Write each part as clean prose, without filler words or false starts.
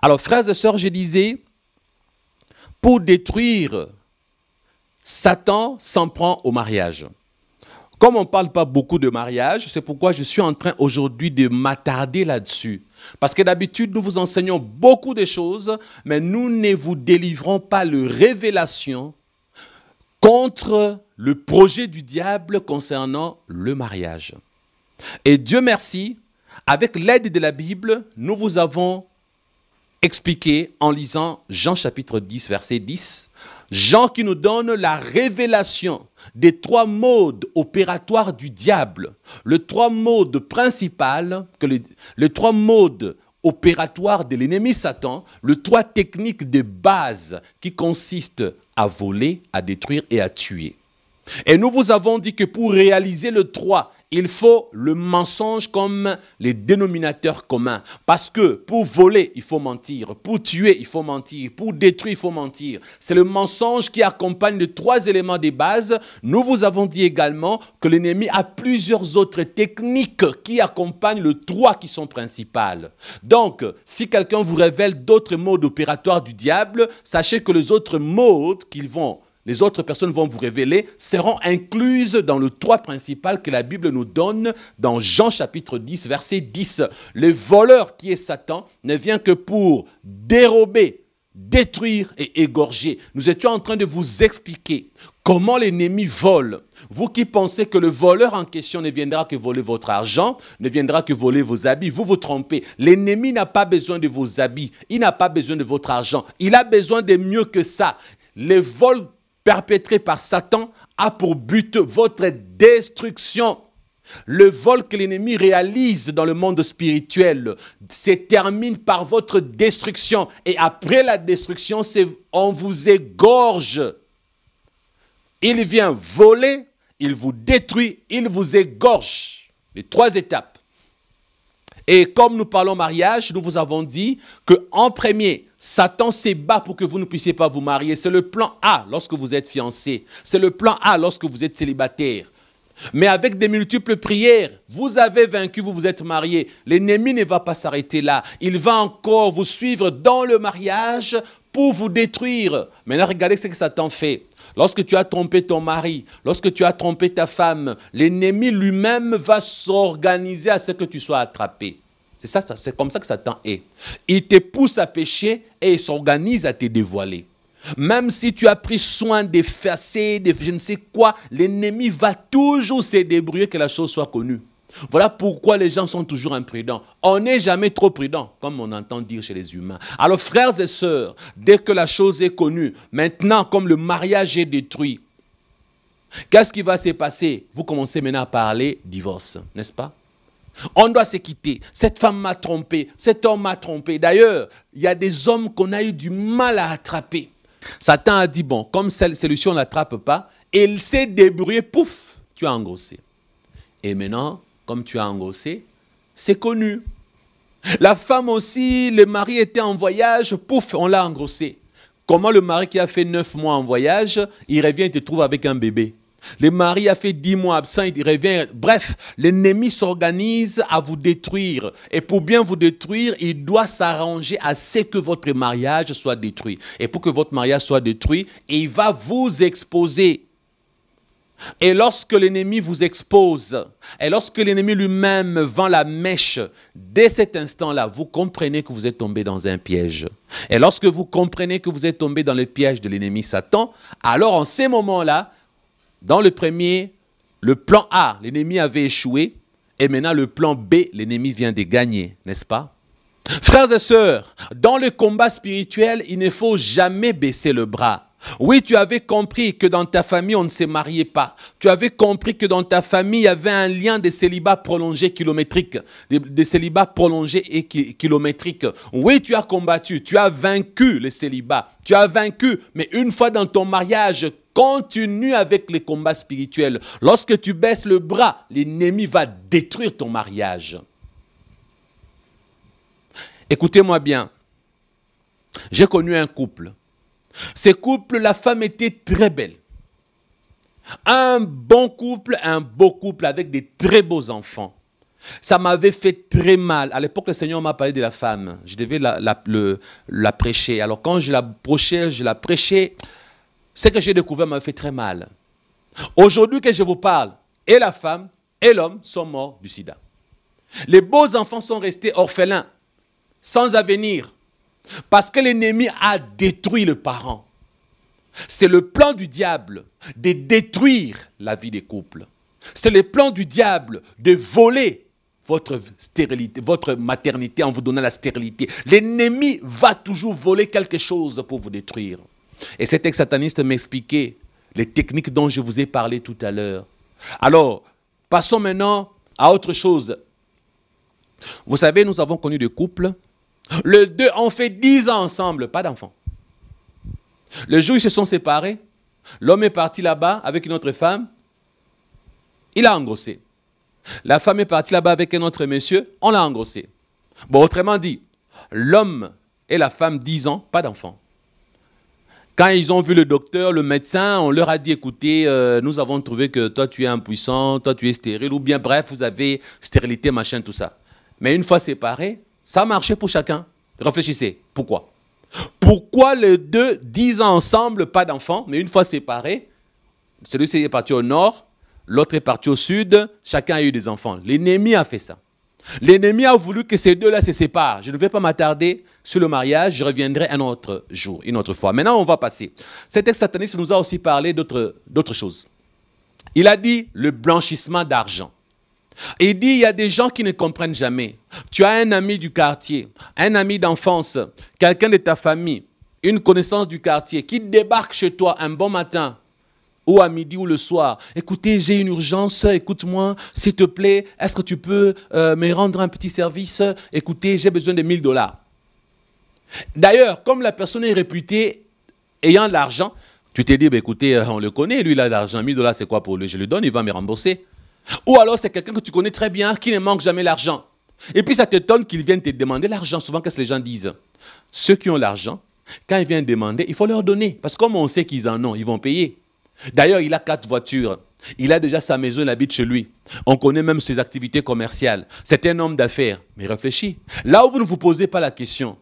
Alors, frères et sœurs, je disais, pour détruire, Satan s'en prend au mariage. Comme on ne parle pas beaucoup de mariage, c'est pourquoi je suis en train aujourd'hui de m'attarder là-dessus. Parce que d'habitude, nous vous enseignons beaucoup de choses, mais nous ne vous délivrons pas de révélation contre le projet du diable concernant le mariage. Et Dieu merci, avec l'aide de la Bible, nous vous avons expliqué en lisant Jean chapitre 10, verset 10, Jean qui nous donne la révélation des trois modes opératoires du diable, les trois modes principaux, les trois modes opératoires de l'ennemi Satan, les trois techniques de base qui consistent à voler, à détruire et à tuer. Et nous vous avons dit que pour réaliser le 3, il faut le mensonge comme les dénominateurs communs. Parce que pour voler, il faut mentir. Pour tuer, il faut mentir. Pour détruire, il faut mentir. C'est le mensonge qui accompagne les trois éléments de base. Nous vous avons dit également que l'ennemi a plusieurs autres techniques qui accompagnent le 3 qui sont principales. Donc, si quelqu'un vous révèle d'autres modes opératoires du diable, sachez que les autres modes les autres personnes vont vous révéler, seront incluses dans le 3 principal que la Bible nous donne dans Jean chapitre 10, verset 10. Le voleur qui est Satan ne vient que pour dérober, détruire et égorger. Nous étions en train de vous expliquer comment l'ennemi vole. Vous qui pensez que le voleur en question ne viendra que voler votre argent, ne viendra que voler vos habits, vous vous trompez. L'ennemi n'a pas besoin de vos habits, il n'a pas besoin de votre argent. Il a besoin de mieux que ça. Les vols perpétré par Satan a pour but votre destruction. Le vol que l'ennemi réalise dans le monde spirituel se termine par votre destruction. Et après la destruction, on vous égorge. Il vient voler, il vous détruit, il vous égorge. Les 3 étapes. Et comme nous parlons mariage, nous vous avons dit qu'en premier, Satan se bat pour que vous ne puissiez pas vous marier. C'est le plan A lorsque vous êtes fiancé. C'est le plan A lorsque vous êtes célibataire. Mais avec des multiples prières, vous avez vaincu, vous vous êtes marié. L'ennemi ne va pas s'arrêter là. Il va encore vous suivre dans le mariage pour vous détruire. Maintenant, regardez ce que Satan fait. Lorsque tu as trompé ton mari, lorsque tu as trompé ta femme, l'ennemi lui-même va s'organiser à ce que tu sois attrapé. C'est comme ça que Satan est. Il te pousse à pécher et il s'organise à te dévoiler. Même si tu as pris soin d'effacer, de je ne sais quoi, l'ennemi va toujours se débrouiller que la chose soit connue. Voilà pourquoi les gens sont toujours imprudents. On n'est jamais trop prudent, comme on entend dire chez les humains. Alors frères et sœurs, dès que la chose est connue, maintenant comme le mariage est détruit, qu'est-ce qui va se passer? Vous commencez maintenant à parler divorce, n'est-ce pas? On doit se quitter. Cette femme m'a trompé, cet homme m'a trompé. D'ailleurs, il y a des hommes qu'on a eu du mal à attraper. Satan a dit, bon, comme celui-ci on ne l'attrape pas, et il s'est débrouillé, pouf, tu as engrossé. Et maintenant, comme tu as engrossé, c'est connu. La femme aussi, le mari était en voyage, pouf, on l'a engrossé. Comment le mari qui a fait 9 mois en voyage, il revient et te trouve avec un bébé? Le mari a fait 10 mois absent, il revient. Bref, l'ennemi s'organise à vous détruire. Et pour bien vous détruire, il doit s'arranger à ce que votre mariage soit détruit. Et pour que votre mariage soit détruit, il va vous exposer. Et lorsque l'ennemi vous expose, et lorsque l'ennemi lui-même vend la mèche, dès cet instant-là, vous comprenez que vous êtes tombé dans un piège. Et lorsque vous comprenez que vous êtes tombé dans le piège de l'ennemi Satan, alors en ces moments-là, dans le premier, le plan A, l'ennemi avait échoué, et maintenant le plan B, l'ennemi vient de gagner, n'est-ce pas? Frères et sœurs, dans le combat spirituel, il ne faut jamais baisser le bras. Oui, tu avais compris que dans ta famille, on ne se mariait pas. Tu avais compris que dans ta famille, il y avait un lien de célibat prolongé kilométrique. De célibat prolongé et kilométrique. Oui, tu as combattu, tu as vaincu le célibat. Tu as vaincu, mais une fois dans ton mariage, continue avec les combats spirituels. Lorsque tu baisses le bras, l'ennemi va détruire ton mariage. Écoutez-moi bien. J'ai connu un couple. Ce couple, la femme était très belle. Un bon couple, un beau couple avec des très beaux enfants. Ça m'avait fait très mal. À l'époque, le Seigneur m'a parlé de la femme. Je devais la prêcher. Alors quand je la prêchais, ce que j'ai découvert m'a fait très mal. Aujourd'hui que je vous parle, et la femme et l'homme sont morts du sida. Les beaux enfants sont restés orphelins, sans avenir, parce que l'ennemi a détruit le parent. C'est le plan du diable de détruire la vie des couples. C'est le plan du diable de voler votre stérilité, votre maternité en vous donnant la stérilité. L'ennemi va toujours voler quelque chose pour vous détruire. Et cet ex-sataniste m'expliquait les techniques dont je vous ai parlé tout à l'heure. Alors, passons maintenant à autre chose. Vous savez, nous avons connu des couples. Les deux ont fait 10 ans ensemble, pas d'enfants. Le jour où ils se sont séparés, l'homme est parti là-bas avec une autre femme. Il a engrossé. La femme est partie là-bas avec un autre monsieur. On l'a engrossé. Bon, autrement dit, l'homme et la femme, 10 ans, pas d'enfants. Quand ils ont vu le docteur, le médecin, on leur a dit, écoutez, nous avons trouvé que toi tu es impuissant, toi tu es stérile, ou bien bref, vous avez stérilité, machin, tout ça. Mais une fois séparés, ça a marché pour chacun. Réfléchissez, pourquoi? Pourquoi les deux 10 ans ensemble, pas d'enfants, mais une fois séparés, celui-ci est parti au nord, l'autre est parti au sud, chacun a eu des enfants. L'ennemi a fait ça. L'ennemi a voulu que ces deux-là se séparent. Je ne vais pas m'attarder sur le mariage, je reviendrai un autre jour, une autre fois. Maintenant, on va passer. Cet ex-sataniste nous a aussi parlé d'autres choses. Il a dit le blanchissement d'argent. Il dit, il y a des gens qui ne comprennent jamais. Tu as un ami du quartier, un ami d'enfance, quelqu'un de ta famille, une connaissance du quartier qui débarque chez toi un bon matin, ou à midi ou le soir. Écoutez, j'ai une urgence, écoute-moi, s'il te plaît, est-ce que tu peux me rendre un petit service? Écoutez, j'ai besoin de 1000 $. D'ailleurs, comme la personne est réputée ayant de l'argent, tu t'es dit, bah, écoutez, on le connaît, lui il a de l'argent, 1000 $, c'est quoi pour lui? Je lui donne, il va me rembourser. Ou alors c'est quelqu'un que tu connais très bien, qui ne manque jamais l'argent. Et puis ça t'étonne qu'il vienne te demander l'argent. Souvent, qu'est-ce que les gens disent? Ceux qui ont l'argent, quand ils viennent demander, il faut leur donner. Parce que comme on sait qu'ils en ont, ils vont payer. D'ailleurs, il a 4 voitures. Il a déjà sa maison, il habite chez lui. On connaît même ses activités commerciales. C'est un homme d'affaires. Mais réfléchis. Là où vous ne vous posez pas la question,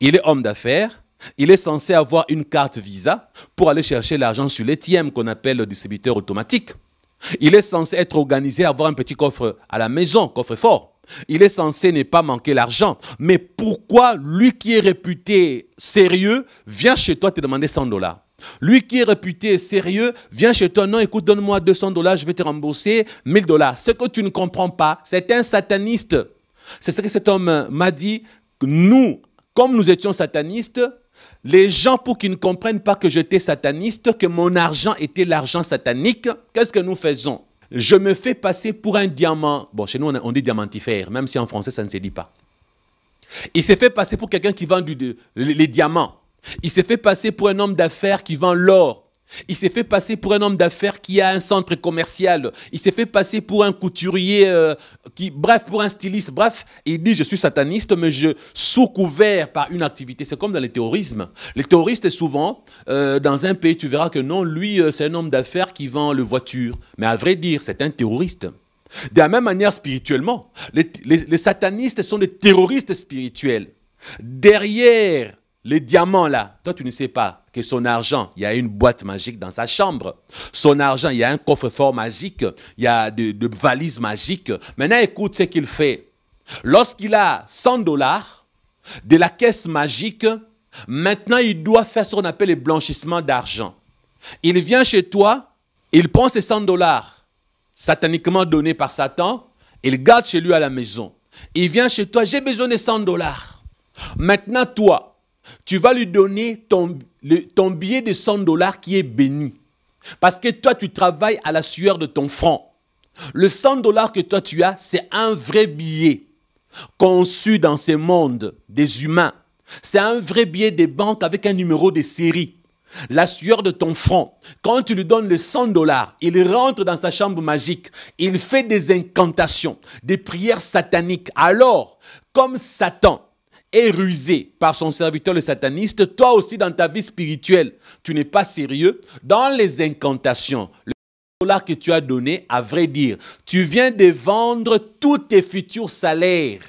il est homme d'affaires, il est censé avoir une carte Visa pour aller chercher l'argent sur l'ATM qu'on appelle le distributeur automatique. Il est censé être organisé, avoir un petit coffre à la maison, coffre-fort. Il est censé ne pas manquer l'argent. Mais pourquoi lui qui est réputé sérieux vient chez toi te demander 100 $? Lui qui est réputé sérieux vient chez toi, non, écoute, donne-moi 200 $, je vais te rembourser 1000 $. Ce que tu ne comprends pas, c'est un sataniste. C'est ce que cet homme m'a dit. Nous, comme nous étions satanistes, les gens, pour qu'ils ne comprennent pas que j'étais sataniste, que mon argent était l'argent satanique, qu'est-ce que nous faisons? Je me fais passer pour un diamant. Bon, chez nous, on dit diamantifère, même si en français, ça ne se dit pas. Il s'est fait passer pour quelqu'un qui vend les diamants. Il s'est fait passer pour un homme d'affaires qui vend l'or. Il s'est fait passer pour un homme d'affaires qui a un centre commercial. Il s'est fait passer pour un couturier, bref, pour un styliste. Bref, il dit, je suis sataniste, mais je sous couvert par une activité. C'est comme dans le terrorisme. Les terroristes, souvent, dans un pays, tu verras que non, lui, c'est un homme d'affaires qui vend les voitures. Mais à vrai dire, c'est un terroriste. De la même manière, spirituellement, les satanistes sont des terroristes spirituels. Derrière les diamants là, toi tu ne sais pas que son argent, il y a une boîte magique dans sa chambre. Son argent, il y a un coffre-fort magique, il y a de valises magiques. Maintenant, écoute ce qu'il fait. Lorsqu'il a 100 $ de la caisse magique, maintenant il doit faire ce qu'on appelle le blanchissement d'argent. Il vient chez toi, il prend ses 100 $ sataniquement donnés par Satan, il garde chez lui à la maison. Il vient chez toi, j'ai besoin de 100 $. Maintenant, toi, tu vas lui donner ton billet de 100 $ qui est béni. Parce que toi, tu travailles à la sueur de ton front. Le 100 $ que toi, tu as, c'est un vrai billet conçu dans ce monde des humains. C'est un vrai billet des banques avec un numéro de série. La sueur de ton front. Quand tu lui donnes les 100 $, il rentre dans sa chambre magique. Il fait des incantations, des prières sataniques. Alors, comme Satan est rusé par son serviteur le sataniste, toi aussi dans ta vie spirituelle, tu n'es pas sérieux dans les incantations. dollars que tu as donnés, à vrai dire, tu viens de vendre tous tes futurs salaires.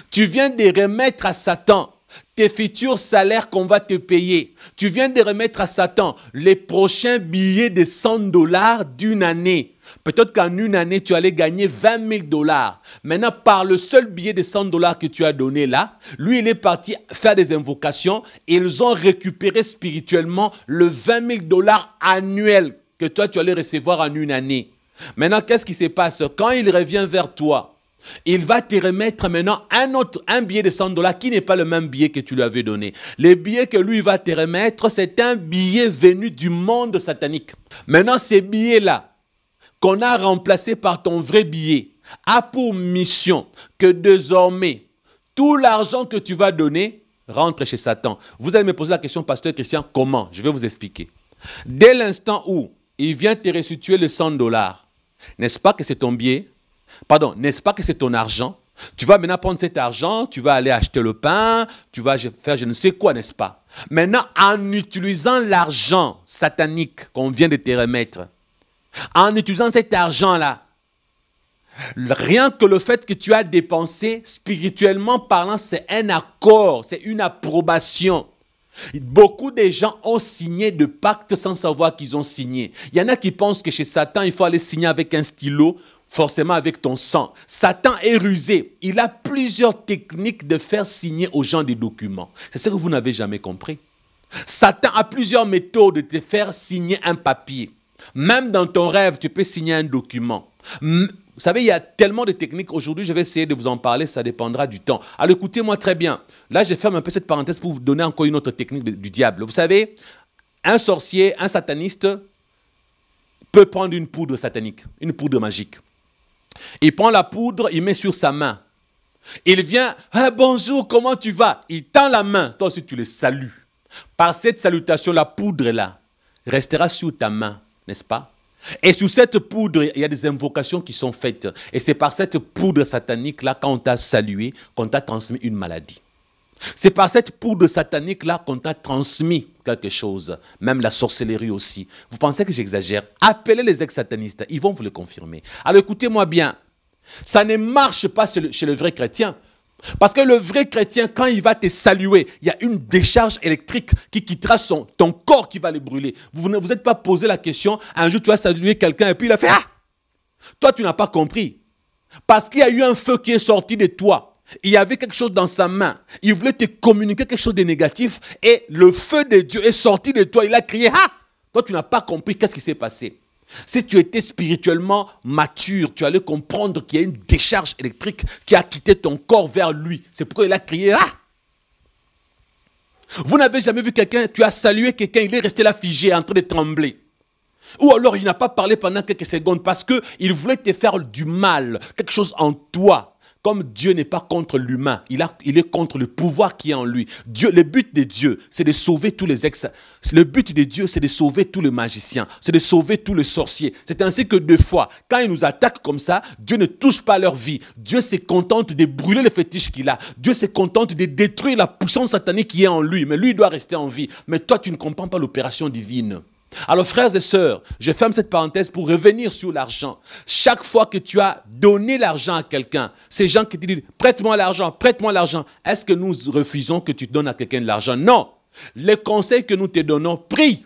Tu viens de remettre à Satan tes futurs salaires qu'on va te payer. Tu viens de remettre à Satan les prochains billets de 100 dollars d'une année. Peut-être qu'en une année, tu allais gagner 20 000 dollars. Maintenant, par le seul billet de 100 dollars que tu as donné là, lui, il est parti faire des invocations et ils ont récupéré spirituellement le 20 000 dollars annuel que toi, tu allais recevoir en une année. Maintenant, qu'est-ce qui se passe? Quand il revient vers toi, il va te remettre maintenant un billet de 100 dollars qui n'est pas le même billet que tu lui avais donné. Le billet que lui va te remettre, c'est un billet venu du monde satanique. Maintenant, ces billets-là, qu'on a remplacé par ton vrai billet, a pour mission que désormais, tout l'argent que tu vas donner rentre chez Satan. Vous allez me poser la question, pasteur Christian, comment? Je vais vous expliquer. Dès l'instant où il vient te restituer les 100 dollars, n'est-ce pas que c'est ton billet? Pardon, n'est-ce pas que c'est ton argent? Tu vas maintenant prendre cet argent, tu vas aller acheter le pain, tu vas faire je ne sais quoi, n'est-ce pas? Maintenant, en utilisant l'argent satanique qu'on vient de te remettre, en utilisant cet argent-là, rien que le fait que tu as dépensé, spirituellement parlant, c'est un accord, c'est une approbation. Beaucoup de gens ont signé de pactes sans savoir qu'ils ont signé. Il y en a qui pensent que chez Satan, il faut aller signer avec un stylo, forcément avec ton sang. Satan est rusé. Il a plusieurs techniques de faire signer aux gens des documents. C'est ce que vous n'avez jamais compris. Satan a plusieurs méthodes de te faire signer un papier. Même dans ton rêve, tu peux signer un document. Vous savez, il y a tellement de techniques. Aujourd'hui, je vais essayer de vous en parler. Ça dépendra du temps. Alors, écoutez-moi très bien. Là, je ferme un peu cette parenthèse pour vous donner encore une autre technique du diable. Vous savez, un sorcier, un sataniste peut prendre une poudre satanique, une poudre magique. Il prend la poudre, il met sur sa main. Il vient, ah, bonjour, comment tu vas? Il tend la main. Toi aussi, tu le salues. Par cette salutation, la poudre-là restera sur ta main, n'est-ce pas? Et sur cette poudre, il y a des invocations qui sont faites. Et c'est par cette poudre satanique-là, quand on t'a salué, qu'on t'a transmis une maladie. C'est par cette poudre satanique-là qu'on t'a transmis quelque chose. Même la sorcellerie aussi. Vous pensez que j'exagère? Appelez les ex-satanistes, ils vont vous le confirmer. Alors écoutez-moi bien. Ça ne marche pas chez le vrai chrétien. Parce que le vrai chrétien, quand il va te saluer, il y a une décharge électrique qui quittera ton corps qui va le brûler. Vous ne vous êtes pas posé la question, un jour tu as salué quelqu'un et puis il a fait « Ah !» Toi, tu n'as pas compris. Parce qu'il y a eu un feu qui est sorti de toi. Il y avait quelque chose dans sa main. Il voulait te communiquer quelque chose de négatif et le feu de Dieu est sorti de toi. Il a crié « Ah !» Toi, tu n'as pas compris qu'est-ce qui s'est passé. Si tu étais spirituellement mature, tu allais comprendre qu'il y a une décharge électrique qui a quitté ton corps vers lui. C'est pourquoi il a crié « Ah !» Vous n'avez jamais vu quelqu'un, tu as salué quelqu'un, il est resté là figé, en train de trembler. Ou alors il n'a pas parlé pendant quelques secondes parce qu'il voulait te faire du mal, quelque chose en toi. Comme Dieu n'est pas contre l'humain, il est contre le pouvoir qui est en lui. Le but de Dieu, c'est de sauver tous les Le but de Dieu, c'est de sauver tous les magiciens, c'est de sauver tous les sorciers. C'est ainsi que deux fois, quand ils nous attaquent comme ça, Dieu ne touche pas leur vie. Dieu se contente de brûler les fétiches qu'il a. Dieu se contente de détruire la puissance satanique qui est en lui. Mais lui, il doit rester en vie. Mais toi, tu ne comprends pas l'opération divine. Alors frères et sœurs, je ferme cette parenthèse pour revenir sur l'argent. Chaque fois que tu as donné l'argent à quelqu'un, ces gens qui te disent « prête-moi l'argent, prête-moi l'argent », est-ce que nous refusons que tu donnes à quelqu'un de l'argent? Non. Les conseils que nous te donnons, prie.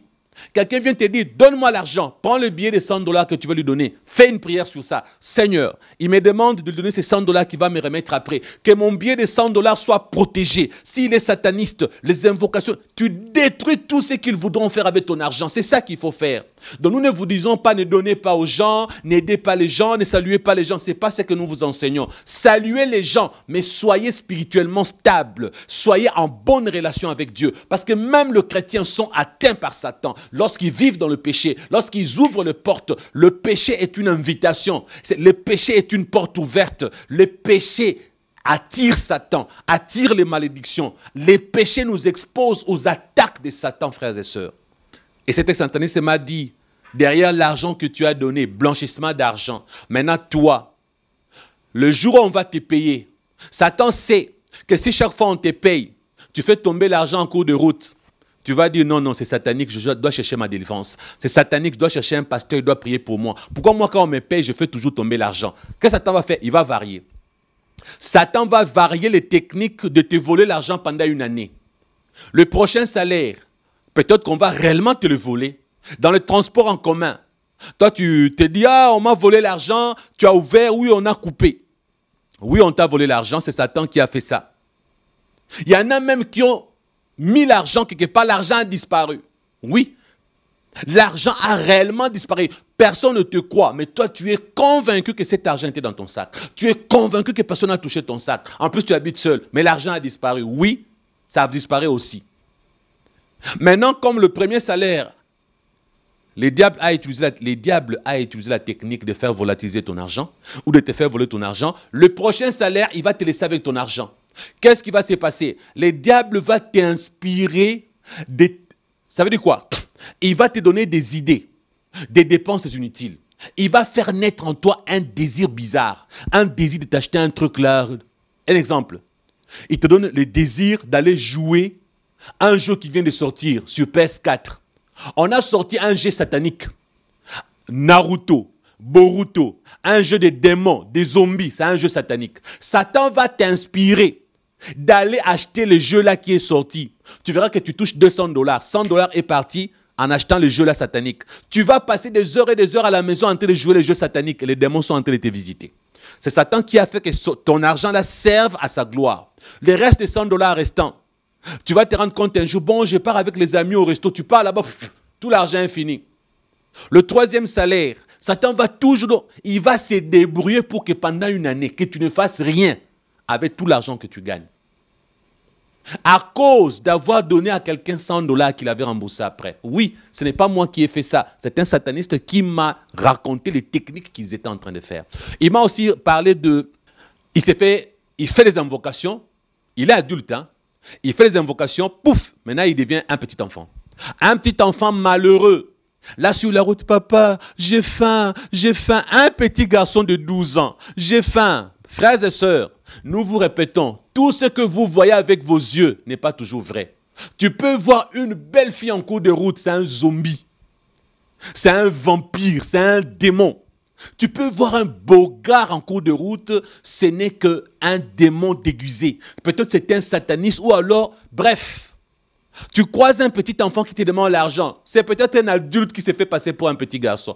Quelqu'un vient te dire « donne-moi l'argent, prends le billet de 100 dollars que tu veux lui donner, fais une prière sur ça. Seigneur, il me demande de lui donner ces 100 dollars qu'il va me remettre après. Que mon billet de 100 dollars soit protégé. S'il est sataniste, les invocations, tu détruis tout ce qu'ils voudront faire avec ton argent. C'est ça qu'il faut faire. Donc nous ne vous disons pas ne donnez pas aux gens, n'aidez pas les gens, ne saluez pas les gens. Ce n'est pas ce que nous vous enseignons. Saluez les gens, mais soyez spirituellement stables. Soyez en bonne relation avec Dieu. Parce que même les chrétiens sont atteints par Satan. Lorsqu'ils vivent dans le péché, lorsqu'ils ouvrent les portes, le péché est une invitation. Le péché est une porte ouverte. Le péché attire Satan, attire les malédictions. Les péchés nous exposent aux attaques de Satan, frères et sœurs. Et cet ex-sataniste m'a dit, derrière l'argent que tu as donné, blanchissement d'argent, maintenant toi, le jour où on va te payer, Satan sait que si chaque fois on te paye, tu fais tomber l'argent en cours de route, Tu vas dire non, non, c'est satanique, je dois chercher ma délivrance. C'est satanique, je dois chercher un pasteur, il doit prier pour moi. Pourquoi moi, quand on me paye, je fais toujours tomber l'argent? Qu'est-ce que Satan va faire? Il va varier. Satan va varier les techniques de te voler l'argent pendant une année. Le prochain salaire, peut-être qu'on va réellement te le voler. Dans le transport en commun, toi, tu te dis, ah, on m'a volé l'argent, tu as ouvert, oui, on a coupé. Oui, on t'a volé l'argent, c'est Satan qui a fait ça. Il y en a même qui ont mis l'argent quelque part, l'argent a disparu. Oui, l'argent a réellement disparu. Personne ne te croit, mais toi, tu es convaincu que cet argent était dans ton sac. Tu es convaincu que personne n'a touché ton sac. En plus, tu habites seul, mais l'argent a disparu. Oui, ça a disparu aussi. Maintenant, comme le premier salaire, les diables a utilisé la technique de faire volatiliser ton argent ou de te faire voler ton argent. Le prochain salaire, il va te laisser avec ton argent. Qu'est-ce qui va se passer? Le diable va t'inspirer ça veut dire quoi? Il va te donner des idées, des dépenses inutiles. Il va faire naître en toi un désir bizarre, un désir de t'acheter un truc là. Un exemple, il te donne le désir d'aller jouer un jeu qui vient de sortir sur PS4. On a sorti un jeu satanique. Naruto, Boruto, un jeu de démons, des zombies, c'est un jeu satanique. Satan va t'inspirer d'aller acheter le jeu là qui est sorti. Tu verras que tu touches $200. $100 est parti en achetant le jeu là satanique. Tu vas passer des heures et des heures à la maison en train de jouer les jeux sataniques et les démons sont en train de te visiter. C'est Satan qui a fait que ton argent là serve à sa gloire. Le reste des $100 restants, tu vas te rendre compte un jour, bon, je pars avec les amis au resto, tu pars là-bas, tout l'argent est fini. Le troisième salaire, Satan va toujours, il va se débrouiller pour que pendant une année, que tu ne fasses rien avec tout l'argent que tu gagnes. À cause d'avoir donné à quelqu'un $100 qu'il avait remboursé après. Oui, ce n'est pas moi qui ai fait ça. C'est un sataniste qui m'a raconté les techniques qu'ils étaient en train de faire. Il m'a aussi parlé de... Il fait des invocations. Il est adulte, hein. Il fait des invocations, pouf, maintenant il devient un petit enfant. Un petit enfant malheureux. Là sur la route, papa, j'ai faim, j'ai faim. Un petit garçon de 12 ans, j'ai faim. Frères et sœurs, nous vous répétons, tout ce que vous voyez avec vos yeux n'est pas toujours vrai. Tu peux voir une belle fille en cours de route, c'est un zombie. C'est un vampire, c'est un démon. Tu peux voir un beau gars en cours de route, ce n'est qu'un démon déguisé. Peut-être c'est un sataniste ou alors, bref. Tu croises un petit enfant qui te demande l'argent. C'est peut-être un adulte qui s'est fait passer pour un petit garçon.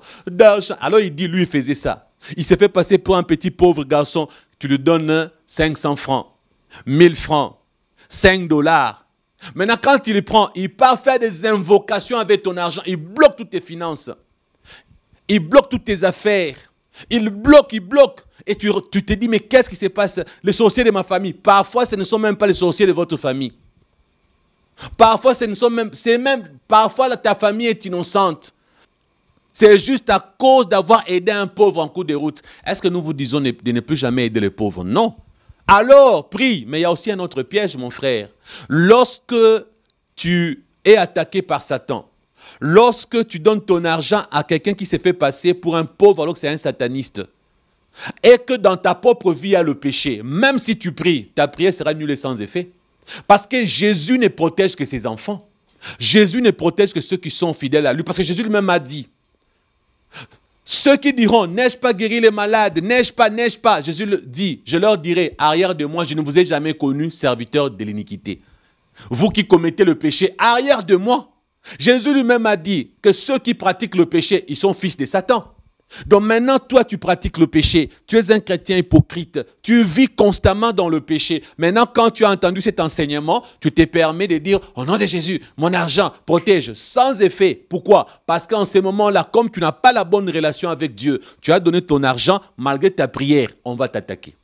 Alors il dit, lui, il faisait ça. Il s'est fait passer pour un petit pauvre garçon. Tu lui donnes 500 francs, 1000 francs, $5. Maintenant, quand il prend, il part faire des invocations avec ton argent. Il bloque toutes tes finances. Il bloque toutes tes affaires. Il bloque. Et tu te dis, mais qu'est-ce qui se passe? Les sorciers de ma famille. Parfois, ce ne sont même pas les sorciers de votre famille. Parfois, parfois ta famille est innocente. C'est juste à cause d'avoir aidé un pauvre en cours de route. Est-ce que nous vous disons de ne plus jamais aider les pauvres? Non. Alors, prie. Mais il y a aussi un autre piège, mon frère. Lorsque tu es attaqué par Satan, lorsque tu donnes ton argent à quelqu'un qui s'est fait passer pour un pauvre alors que c'est un sataniste, et que dans ta propre vie il y a le péché, même si tu pries, ta prière sera nulle et sans effet. Parce que Jésus ne protège que ses enfants. Jésus ne protège que ceux qui sont fidèles à lui. Parce que Jésus lui-même a dit, ceux qui diront, n'ai-je pas guéri les malades, n'ai-je pas, Jésus le dit, je leur dirai, arrière de moi, je ne vous ai jamais connu, serviteur de l'iniquité. Vous qui commettez le péché, arrière de moi. Jésus lui-même a dit que ceux qui pratiquent le péché, ils sont fils de Satan. Donc maintenant, toi, tu pratiques le péché. Tu es un chrétien hypocrite. Tu vis constamment dans le péché. Maintenant, quand tu as entendu cet enseignement, tu te permets de dire, au nom de Jésus, mon argent protège sans effet. Pourquoi? Parce qu'en ce moment-là, comme tu n'as pas la bonne relation avec Dieu, tu as donné ton argent, malgré ta prière, on va t'attaquer.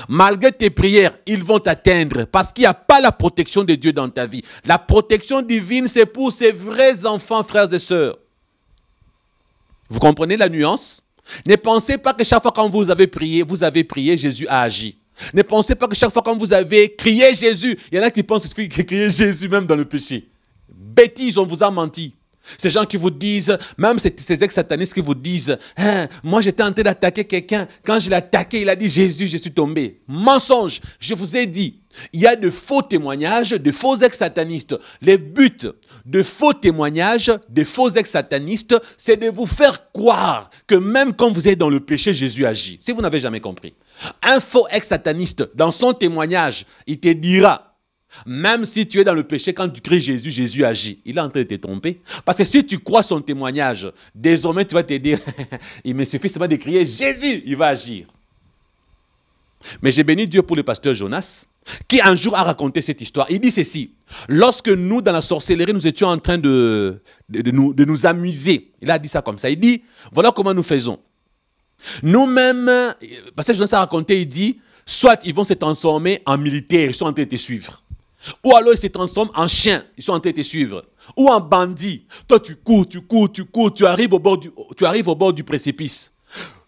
Malgré tes prières, ils vont t'atteindre parce qu'il n'y a pas la protection de Dieu dans ta vie. La protection divine, c'est pour ces vrais enfants, frères et sœurs. Vous comprenez la nuance? Ne pensez pas que chaque fois quand vous avez prié, Jésus a agi. Ne pensez pas que chaque fois quand vous avez crié Jésus, il y en a qui pensent qu'il faut crier Jésus même dans le péché. Bêtise, on vous a menti. Ces gens qui vous disent, même ces ex-satanistes qui vous disent, hein, moi j'étais en train d'attaquer quelqu'un, quand je l'ai attaqué, il a dit Jésus, je suis tombé. Mensonge, je vous ai dit, il y a de faux témoignages, de faux ex-satanistes. Les buts de faux témoignages, de faux ex-satanistes, c'est de vous faire croire que même quand vous êtes dans le péché, Jésus agit. Si vous n'avez jamais compris. Un faux ex-sataniste, dans son témoignage, il te dira, même si tu es dans le péché, quand tu cries Jésus, Jésus agit. Il est en train de te tromper. Parce que si tu crois son témoignage, désormais tu vas te dire, il me suffit seulement de crier Jésus, il va agir. Mais j'ai béni Dieu pour le pasteur Jonas, qui un jour a raconté cette histoire. Il dit ceci, lorsque nous, dans la sorcellerie, nous étions en train de nous amuser. Il a dit ça comme ça. Il dit, voilà comment nous faisons. Nous-mêmes, parce que Jonas a raconté, il dit, soit ils vont se transformer en militaires, ils sont en train de te suivre. Ou alors ils se transforment en chiens, ils sont en train de te suivre. Ou en bandits. Toi tu cours, tu arrives au bord du précipice.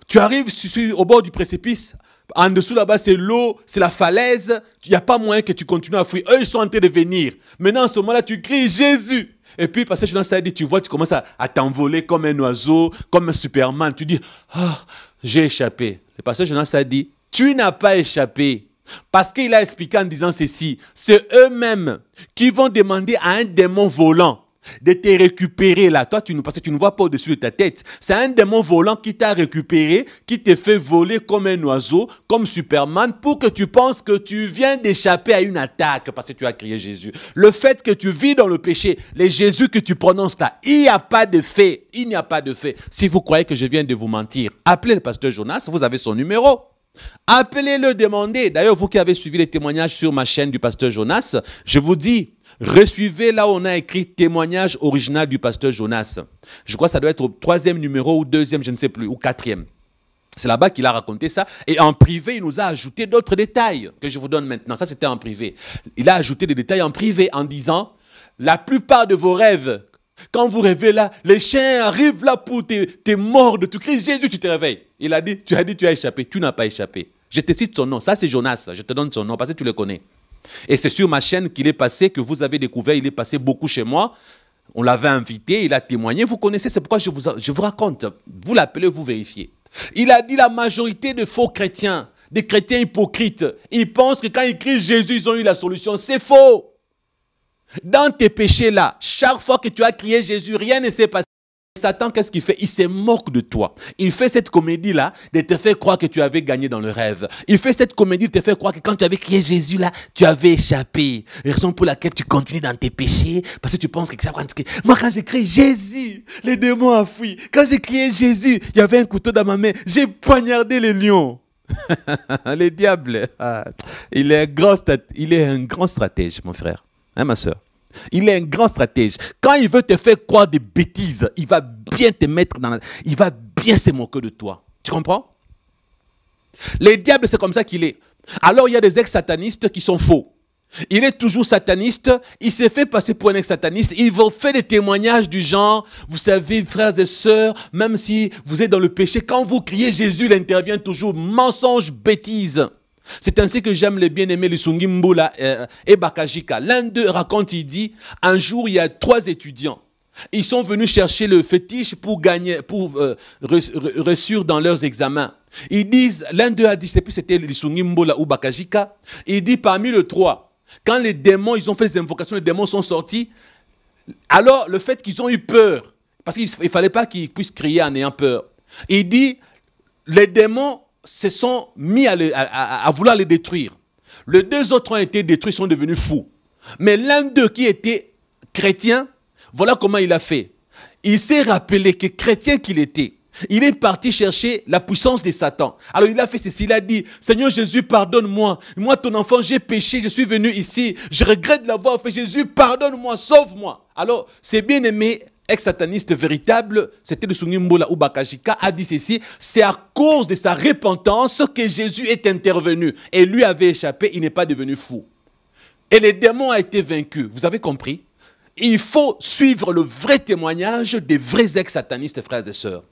Tu arrives au bord du précipice, en dessous là-bas c'est l'eau, c'est la falaise, il n'y a pas moyen que tu continues à fuir. Eux ils sont en train de venir. Maintenant en ce moment-là tu cries Jésus. Et puis parce que je ça dit, tu vois, tu commences à t'envoler comme un oiseau, comme un Superman. Tu dis, ah, j'ai échappé. Le pasteur Jonas a dit, tu n'as pas échappé. Parce qu'il a expliqué en disant ceci, c'est eux-mêmes qui vont demander à un démon volant de te récupérer là. Toi, parce que tu ne vois pas au-dessus de ta tête. C'est un démon volant qui t'a récupéré, qui te fait voler comme un oiseau, comme Superman, pour que tu penses que tu viens d'échapper à une attaque parce que tu as crié Jésus. Le fait que tu vis dans le péché, les Jésus que tu prononces là, il n'y a pas de fait. Il n'y a pas de fait. Si vous croyez que je viens de vous mentir, appelez le pasteur Jonas, vous avez son numéro. Appelez-le, demandez. D'ailleurs, vous qui avez suivi les témoignages sur ma chaîne du pasteur Jonas, je vous dis, resuivez là où on a écrit témoignage original du pasteur Jonas. Je crois que ça doit être au 3e numéro ou 2e, je ne sais plus, ou 4e. C'est là-bas qu'il a raconté ça. Et en privé, il nous a ajouté d'autres détails que je vous donne maintenant. Ça, c'était en privé. Il a ajouté des détails en privé en disant, la plupart de vos rêves, quand vous rêvez là, les chiens arrivent là pour te mordre, tu cries Jésus, tu te réveilles. Il a dit, tu as échappé, tu n'as pas échappé. Je te cite son nom, ça c'est Jonas, je te donne son nom parce que tu le connais. Et c'est sur ma chaîne qu'il est passé, que vous avez découvert, il est passé beaucoup chez moi. On l'avait invité, il a témoigné, vous connaissez, c'est pourquoi je vous raconte. Vous l'appelez, vous vérifiez. Il a dit la majorité de faux chrétiens, des chrétiens hypocrites, ils pensent que quand ils crient Jésus, ils ont eu la solution. C'est faux. Dans tes péchés là, chaque fois que tu as crié Jésus, rien ne s'est passé. Satan, qu'est-ce qu'il fait? Il se moque de toi. Il fait cette comédie là de te faire croire que tu avais gagné dans le rêve. Il fait cette comédie de te faire croire que quand tu avais crié Jésus là, tu avais échappé. Raison pour laquelle tu continues dans tes péchés parce que tu penses que moi quand j'ai crié Jésus, les démons ont fui. Quand j'ai crié Jésus, il y avait un couteau dans ma main. J'ai poignardé les lions. Le diable, il est un grand stratège, mon frère. Hein, ma soeur? Il est un grand stratège. Quand il veut te faire croire des bêtises, il va bien te mettre il va bien se moquer de toi. Tu comprends? Le diable, c'est comme ça qu'il est. Alors, il y a des ex-satanistes qui sont faux. Il est toujours sataniste. Il s'est fait passer pour un ex-sataniste. Il va faire des témoignages du genre, vous savez, frères et sœurs, même si vous êtes dans le péché, quand vous criez Jésus, il intervient toujours. Mensonge, bêtise. C'est ainsi que j'aime les bien-aimés Lisungi Mboula et Bakajika. L'un d'eux raconte, il dit, un jour, il y a 3 étudiants. Ils sont venus chercher le fétiche pour réussir dans leurs examens. Ils disent, l'un d'eux a dit, je ne sais plus c'était Lisungi Mboula ou Bakajika, il dit parmi les 3, quand les démons, ils ont fait les invocations, les démons sont sortis, alors le fait qu'ils ont eu peur, parce qu'il ne fallait pas qu'ils puissent crier en ayant peur, il dit, les démons se sont mis à vouloir les détruire. Les 2 autres ont été détruits, sont devenus fous. Mais l'un d'eux qui était chrétien, voilà comment il a fait. Il s'est rappelé que chrétien qu'il était, il est parti chercher la puissance de Satan. Alors il a fait ceci, il a dit, Seigneur Jésus, pardonne-moi. Moi, ton enfant, j'ai péché, je suis venu ici. Je regrette de l'avoir fait. Jésus, pardonne-moi, sauve-moi. Alors, c'est bien aimé. Ex-sataniste véritable, c'était le Sungimbola ou Bakajika, a dit ceci, c'est à cause de sa repentance que Jésus est intervenu. Et lui avait échappé, il n'est pas devenu fou. Et le démon a été vaincu. Vous avez compris? Il faut suivre le vrai témoignage des vrais ex-satanistes, frères et sœurs.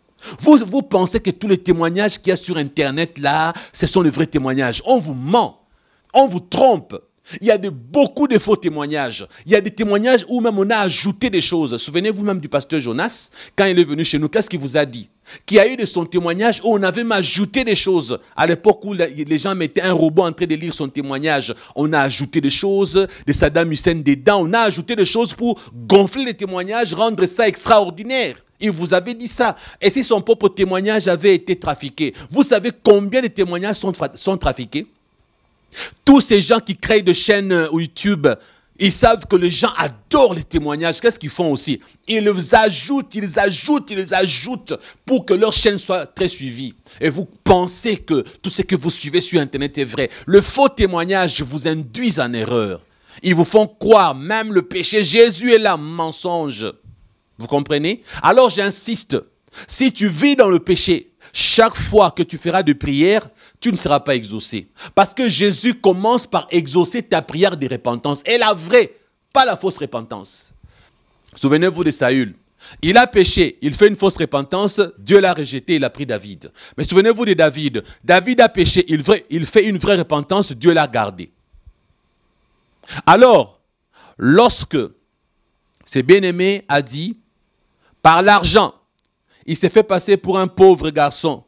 Vous pensez que tous les témoignages qu'il y a sur Internet là, ce sont les vrais témoignages. On vous ment, on vous trompe. Il y a beaucoup de faux témoignages. Il y a des témoignages où même on a ajouté des choses. Souvenez-vous même du pasteur Jonas, quand il est venu chez nous, qu'est-ce qu'il vous a dit? Qu'il y a eu de son témoignage où on avait même ajouté des choses. À l'époque où les gens mettaient un robot en train de lire son témoignage, on a ajouté des choses, de Saddam Hussein dedans, on a ajouté des choses pour gonfler les témoignages, rendre ça extraordinaire. Il vous avait dit ça. Et si son propre témoignage avait été trafiqué, vous savez combien de témoignages sont trafiqués? Tous ces gens qui créent des chaînes YouTube, ils savent que les gens adorent les témoignages. Qu'est-ce qu'ils font aussi? Ils les ajoutent, ils les ajoutent pour que leur chaîne soit très suivie. Et vous pensez que tout ce que vous suivez sur Internet est vrai. Le faux témoignage vous induit en erreur. Ils vous font croire même le péché. Jésus est là, mensonge. Vous comprenez? Alors j'insiste, si tu vis dans le péché, chaque fois que tu feras de prière, tu ne seras pas exaucé. Parce que Jésus commence par exaucer ta prière de repentance. Et la vraie, pas la fausse repentance. Souvenez-vous de Saül. Il a péché, il fait une fausse repentance, Dieu l'a rejeté, il a pris David. Mais souvenez-vous de David. David a péché, il fait une vraie repentance, Dieu l'a gardé. Alors, lorsque ses bien-aimés a dit, par l'argent, il s'est fait passer pour un pauvre garçon,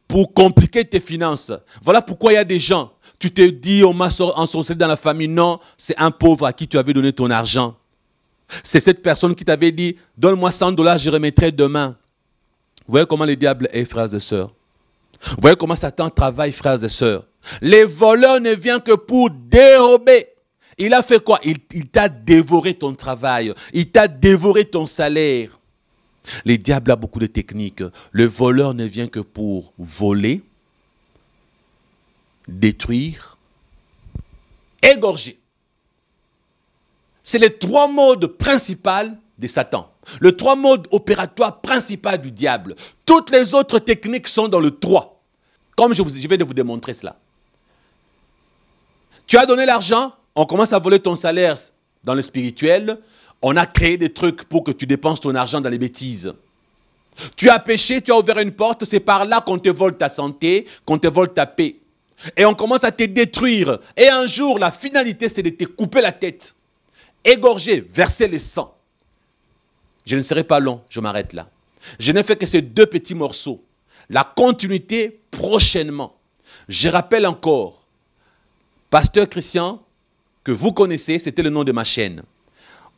pour compliquer tes finances. Voilà pourquoi il y a des gens, tu te dis, on m'a ensorcelé dans la famille. Non, c'est un pauvre à qui tu avais donné ton argent. C'est cette personne qui t'avait dit, donne-moi 100 $, je remettrai demain. Vous voyez comment le diable est, frères et sœurs. Vous voyez comment Satan travaille, frères et sœurs. Les voleurs ne viennent que pour dérober. Il a fait quoi? Il t'a dévoré ton travail. Il t'a dévoré ton salaire. Le diable a beaucoup de techniques. Le voleur ne vient que pour voler, détruire, égorger. C'est les trois modes principaux de Satan. Les trois modes opératoires principaux du diable. Toutes les autres techniques sont dans le 3. Comme je vais vous démontrer cela. Tu as donné l'argent, on commence à voler ton salaire dans le spirituel. On a créé des trucs pour que tu dépenses ton argent dans les bêtises. Tu as péché, tu as ouvert une porte, c'est par là qu'on te vole ta santé, qu'on te vole ta paix. Et on commence à te détruire. Et un jour, la finalité, c'est de te couper la tête. Égorger, verser le sang. Je ne serai pas long, je m'arrête là. Je n'ai fait que ces 2 petits morceaux. La continuité, prochainement. Je rappelle encore, Pasteur Christian, que vous connaissez, c'était le nom de ma chaîne.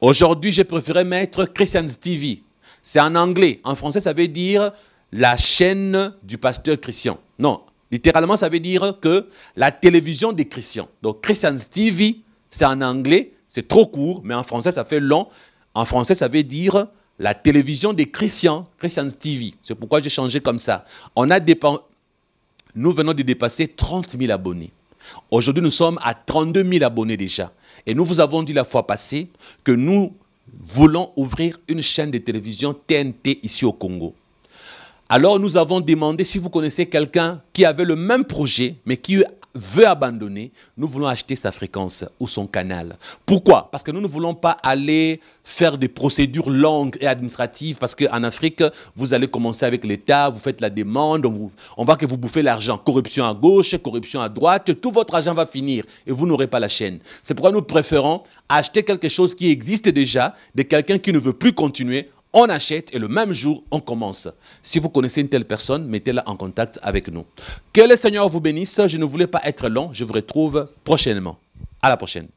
Aujourd'hui, j'ai préféré mettre Christian's TV. C'est en anglais. En français, ça veut dire la chaîne du pasteur Christian. Non, littéralement, ça veut dire que la télévision des chrétiens. Donc, Christian's TV, c'est en anglais, c'est trop court, mais en français, ça fait long. En français, ça veut dire la télévision des chrétiens, Christian's TV. C'est pourquoi j'ai changé comme ça. Nous venons de dépasser 30 000 abonnés. Aujourd'hui, nous sommes à 32 000 abonnés déjà. Et nous vous avons dit la fois passée que nous voulons ouvrir une chaîne de télévision TNT ici au Congo. Alors nous avons demandé si vous connaissez quelqu'un qui avait le même projet mais qui veut abandonner, nous voulons acheter sa fréquence ou son canal. Pourquoi? Parce que nous ne voulons pas aller faire des procédures longues et administratives parce qu'en Afrique, vous allez commencer avec l'État, vous faites la demande, on va que vous bouffez l'argent. Corruption à gauche, corruption à droite, tout votre argent va finir et vous n'aurez pas la chaîne. C'est pourquoi nous préférons acheter quelque chose qui existe déjà, de quelqu'un qui ne veut plus continuer. On achète et le même jour, on commence. Si vous connaissez une telle personne, mettez-la en contact avec nous. Que le Seigneur vous bénisse. Je ne voulais pas être long. Je vous retrouve prochainement. À la prochaine.